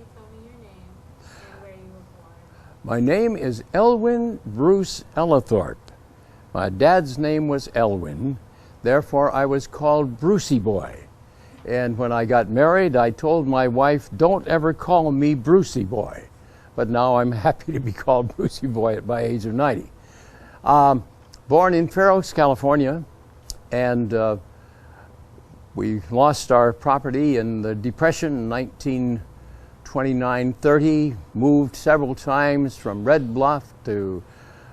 you tell me your name and where you were born? My name is Elwin Bruce Ellithorpe. My dad's name was Elwin, therefore I was called Brucey Boy. And when I got married, I told my wife, don't ever call me Brucey Boy. But now I'm happy to be called Brucey Boy at my age of 90. Born in Fair Oaks, California, and we lost our property in the Depression in 1929-30, moved several times from Red Bluff to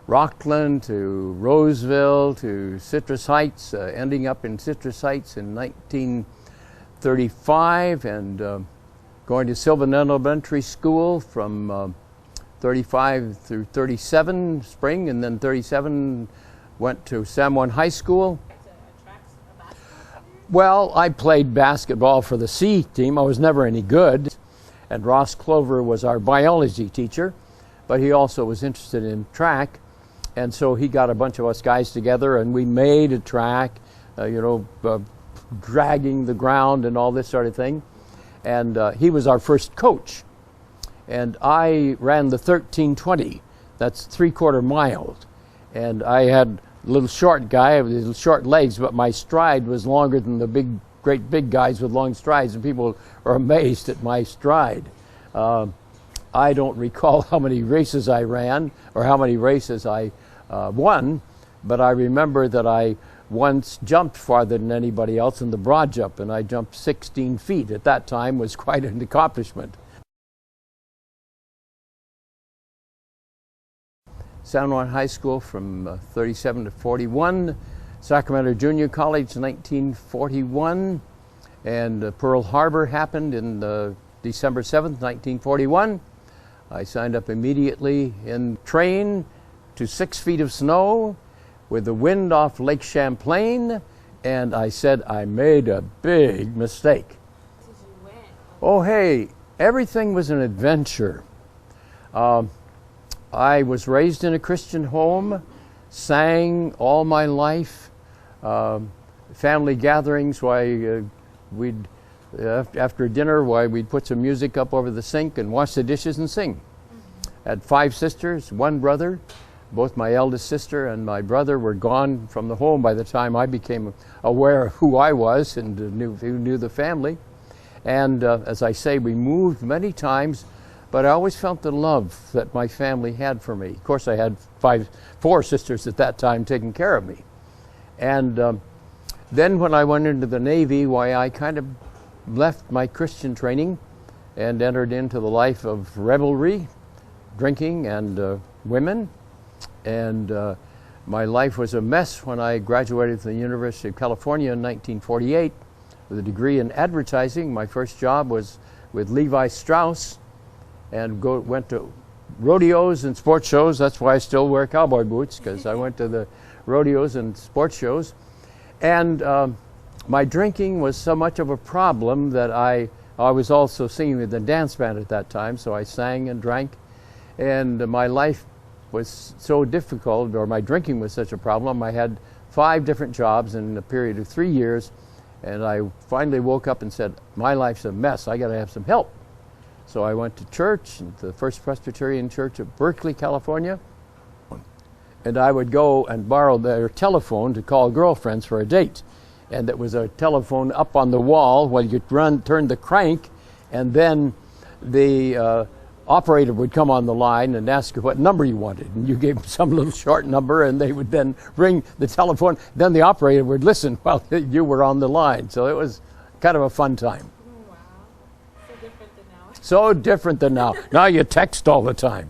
Rockland to Roseville to Citrus Heights, ending up in Citrus Heights in 1935, and going to Sylvan Elementary School from 35 through 37 spring, and then 37 went to San Juan High School. Well, I played basketball for the C team. I was never any good. And Ross Clover was our biology teacher, but he also was interested in track. And so he got a bunch of us guys together and we made a track, dragging the ground and all this sort of thing. And he was our first coach. And I ran the 1320. That's 3/4 miles. And I had a little short guy with short legs, but my stride was longer than the great big guys with long strides, and people are amazed at my stride. I don't recall how many races I ran or how many races I won, but I remember that I once jumped farther than anybody else in the broad jump, and I jumped 16 feet. At that time was quite an accomplishment. San Juan High School from 37 to 41, Sacramento Junior College 1941, and Pearl Harbor happened in December 7th, 1941. I signed up immediately in train to 6 feet of snow with the wind off Lake Champlain, and I said I made a big mistake. Did you win? Oh hey, everything was an adventure. I was raised in a Christian home, sang all my life. Family gatherings, we'd after dinner, we'd put some music up over the sink and wash the dishes and sing. Had 5 sisters, 1 brother. Both my eldest sister and my brother were gone from the home by the time I became aware of who I was and knew the family. And as I say, we moved many times, but I always felt the love that my family had for me. Of course, I had 4 sisters at that time taking care of me. And then when I went into the Navy, I kind of left my Christian training and entered into the life of revelry, drinking, and women. And my life was a mess when I graduated from the University of California in 1948 with a degree in advertising. My first job was with Levi Strauss, and went to rodeos and sports shows. That's why I still wear cowboy boots, because I went to the rodeos and sports shows. And my drinking was so much of a problem that I was also singing with the dance band at that time, so I sang and drank. And my life was so difficult, or my drinking was such a problem, I had 5 different jobs in a period of 3 years, and I finally woke up and said, my life's a mess, I gotta have some help. So I went to church, the First Presbyterian Church of Berkeley, California, and I would go and borrow their telephone to call girlfriends for a date. And it was a telephone up on the wall where you'd turn the crank, and then the operator would come on the line and ask you what number you wanted. And you gave them some little short number, and they would then ring the telephone. Then the operator would listen while you were on the line. So it was kind of a fun time. Wow. So different than now. So different than now. Now you text all the time.